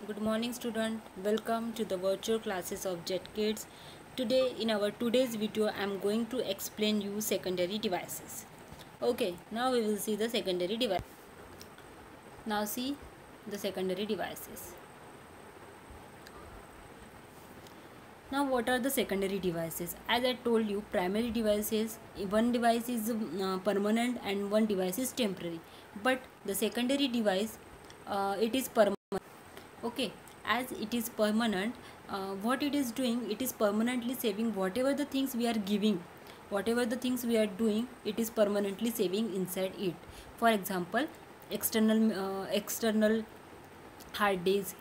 Good morning student. Welcome to the virtual classes of Jet Kids. Today in our today's video I am going to explain you secondary devices. Okay, now we will see the secondary device. Now see the secondary devices. Now what are the secondary devices? As I told you, primary devices, one device is permanent and one device is temporary. But the secondary device, it is permanent. Okay, as it is permanent, what it is doing, it is permanently saving whatever the things we are giving, whatever the things we are doing, it is permanently saving inside it. For example, external hard disk,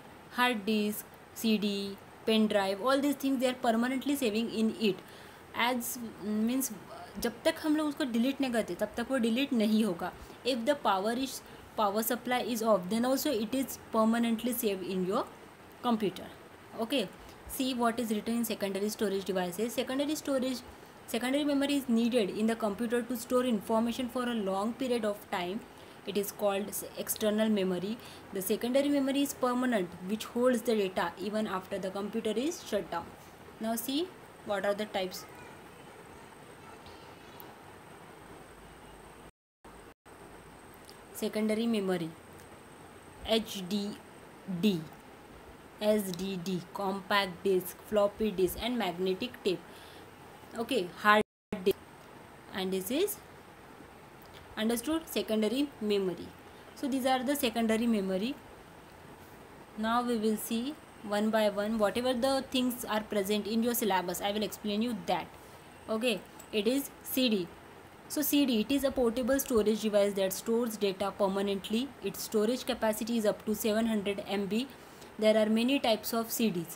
cd, pen drive, all these things they are permanently saving in it. As means जब तक हम लोग उसको delete नहीं करते तब तक वो डिलीट नहीं होगा. If the power supply is off, then also it is permanently saved in your computer. Okay, see what is written in secondary storage devices. Secondary memory is needed in the computer to store information for a long period of time. It is called external memory. The secondary memory is permanent, which holds the data even after the computer is shut down. Now see what are the types. Secondary memory: HDD, SDD, compact disk, floppy disk, and magnetic tape. Okay, hard disk. And this is understood secondary memory. So these are the secondary memory. Now we will see one by one whatever the things are present in your syllabus. I will explain you that. Okay, it is CD. So CD, it is a portable storage device that stores data permanently. Its storage capacity is up to 700 MB. There are many types of CDs.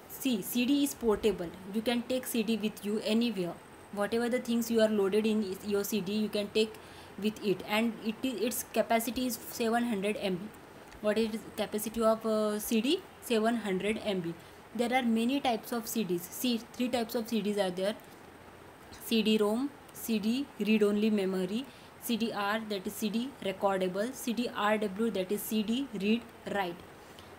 See, CD is portable. You can take CD with you anywhere. Whatever the things you are loaded in your CD, you can take with it, and its capacity is 700 MB. What is capacity of CD? 700 MB. There are many types of CDs. See, three types of CDs are there: CD-ROM, CD read-only memory, CDR, that is CD recordable, CDRW, that is CD read-write.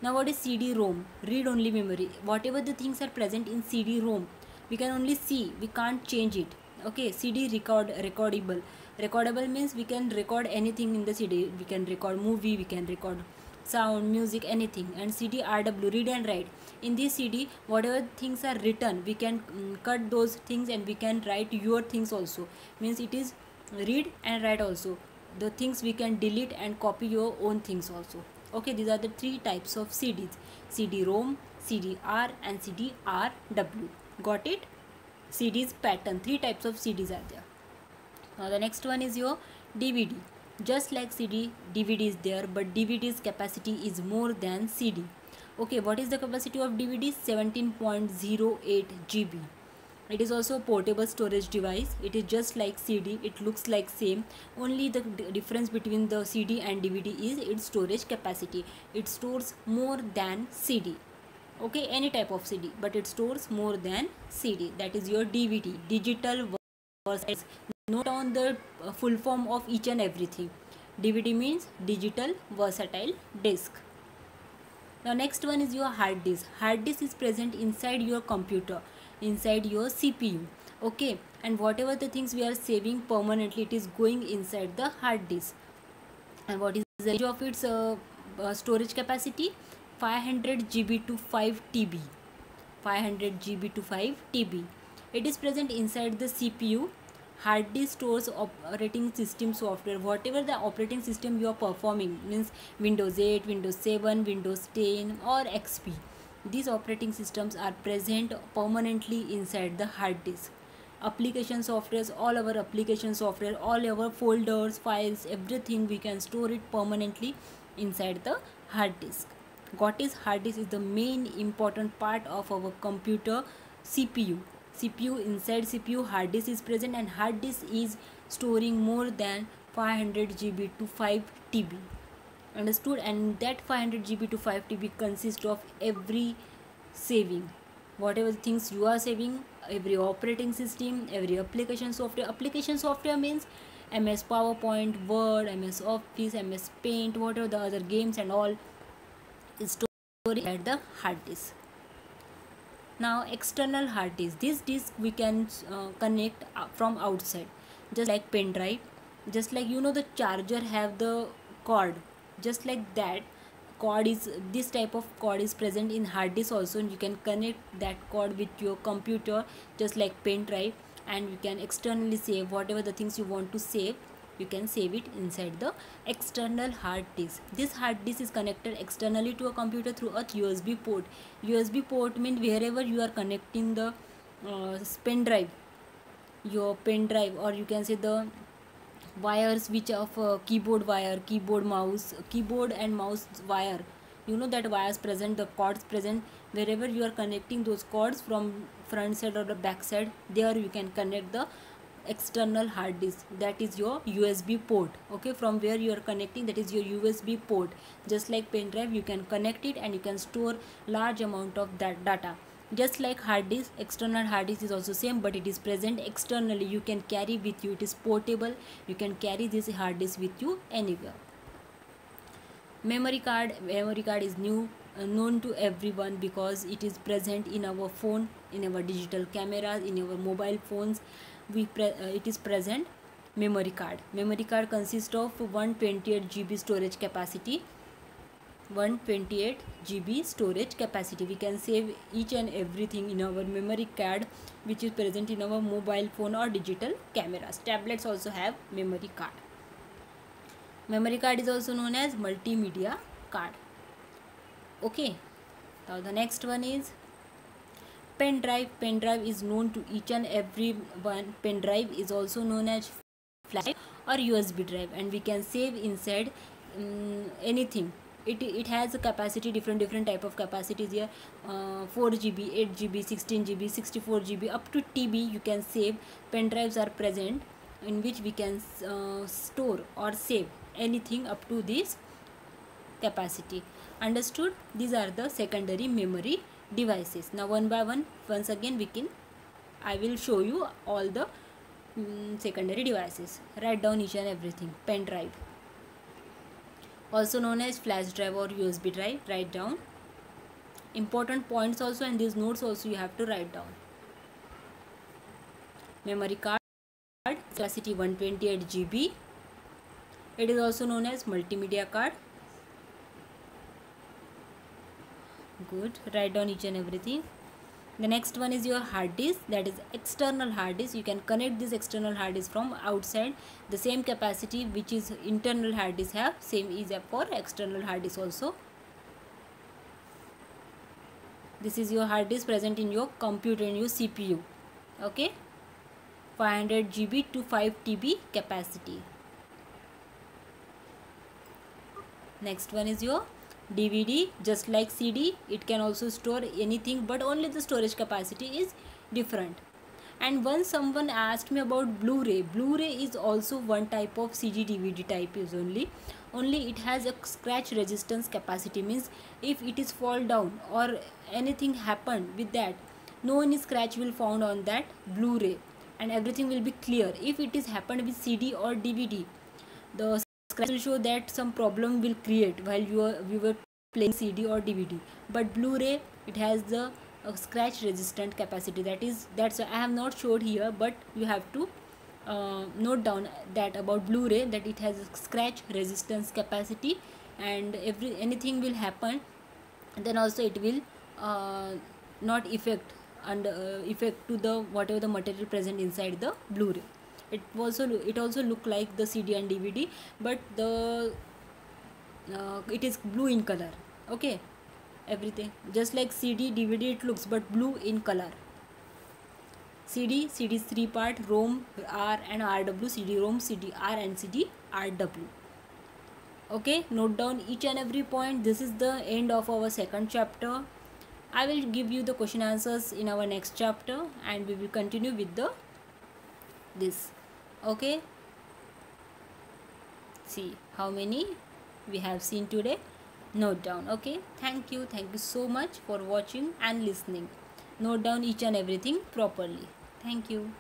Now what is CD-ROM? Read-only memory. Whatever the things are present in CD-ROM, we can only see, we can't change it. Okay, CD recordable. Recordable means we can record anything in the CD. We can record movie, we can record sound, music, anything. And CDRW, read and write. In this CD, whatever things are written, we can cut those things and we can write your things also. Means it is read and write also. The things we can delete and copy your own things also. Okay, these are the three types of CDs: CD-ROM, CDR, and CDRW. Got it? CDs pattern. Three types of CDs are there. Now the next one is your DVD. Just like CD, DVD is there, but DVD's capacity is more than CD. Okay, what is the capacity of DVD? 17.08 GB. It is also a portable storage device. It is just like CD. It looks like same. Only the difference between the CD and DVD is its storage capacity. It stores more than CD. Okay, any type of CD, but it stores more than CD. That is your DVD, digital versus. Note down the full form of each and everything. DVD means digital versatile disk. Now next one is your hard disk. Hard disk is present inside your computer, inside your CPU. Okay, and whatever the things we are saving permanently, it is going inside the hard disk. And what is the range of its storage capacity? 500 GB to 5 TB. 500 GB to 5 TB. It is present inside the CPU. Hard disk stores operating system software. Whatever the operating system you are performing, means Windows 8, Windows 7, Windows 10 or XP. These operating systems are present permanently inside the hard disk. Application softwares, all our application software, all our folders, files, everything we can store it permanently inside the hard disk. What is hard disk? Is the main important part of our computer CPU. CPU, inside CPU hard disk is present, and hard disk is storing more than 500 GB to 5 TB. Understood? And that 500 GB to 5 TB consists of every saving. Whatever things you are saving, every operating system, every application software. Application software means MS PowerPoint, Word, MS Office, MS Paint, whatever the other games and all is stored at the hard disk. Now external hard disk, this disk we can connect from outside, just like pen drive, just like the charger have the cord, just like that cord is, this type of cord is present in hard disk also, and you can connect that cord with your computer just like pen drive, and you can externally save whatever the things you want to save. You can save it inside the external hard disk. This hard disk is connected externally to a computer through a USB port. USB port means wherever you are connecting the pen drive, your pen drive, or you can say the wires which of keyboard wire, keyboard and mouse wire, that wires present, the cords present, wherever you are connecting those cords from front side or the back side, there you can connect the external hard disk, that is your USB port. Okay, from where you are connecting, that is your USB port. Just like pen drive, you can connect it and you can store large amount of that data. Just like hard disk, external hard disk is also same, but it is present externally, you can carry with you, it is portable, you can carry this hard disk with you anywhere. Memory card is known to everyone because it is present in our phone, in our digital cameras, in our mobile phones. It is present. Memory card consists of 128 GB storage capacity. 128 GB storage capacity. We can save each and everything in our memory card, which is present in our mobile phone or digital cameras. Tablets also have memory card. Memory card is also known as multimedia card. Okay, now the next one is pen drive. Pen drive is known to each and every one. Pen drive is also known as flash or USB drive, and we can save inside anything. It has a capacity, different type of capacities here, 4 GB, 8 GB, 16 GB, 64 GB, up to TB you can save. Pen drives are present in which we can store or save anything up to this capacity. Understood? These are the secondary memory devices. Now one by one, once again I will show you all the secondary devices. Write down each and everything. Pen drive, also known as flash drive or USB drive, write down. Important points also, and these notes also you have to write down. Memory card, capacity 128 GB. It is also known as multimedia card. Good, write down each and everything. The next one is your hard disk, that is external hard disk. You can connect this external hard disk from outside. The same capacity which is internal hard disk have, same is for external hard disk also. This is your hard disk present in your computer, in your CPU. Okay, 500 GB to 5 TB capacity. Next one is your DVD. Just like CD, it can also store anything, but only the storage capacity is different. And once someone asked me about Blu-ray. Blu-ray is also one type of CD DVD type is only it has a scratch resistance capacity, means if it is fall down or anything happened with that, no any scratch will found on that Blu-ray and everything will be clear. If it is happened with CD or DVD, the scratch will show that some problem will create while we were playing CD or DVD. But Blu-ray, it has the scratch resistant capacity. That's I have not showed here, but you have to note down that about Blu-ray, that it has a scratch resistance capacity, and anything will happen, then also it will not affect to the whatever the material present inside the Blu-ray. It also look like the CD and DVD, but the it is blue in color. Okay, everything just like CD, DVD it looks, but blue in color. CD is 3-part, ROM, R and RW, CD-ROM, CD-R and CD-RW. Okay, note down each and every point. This is the end of our second chapter. I will give you the question answers in our next chapter, and we will continue with this. Okay, see how many we have seen today. Note down. Okay, thank you so much for watching and listening. Note down each and everything properly. Thank you.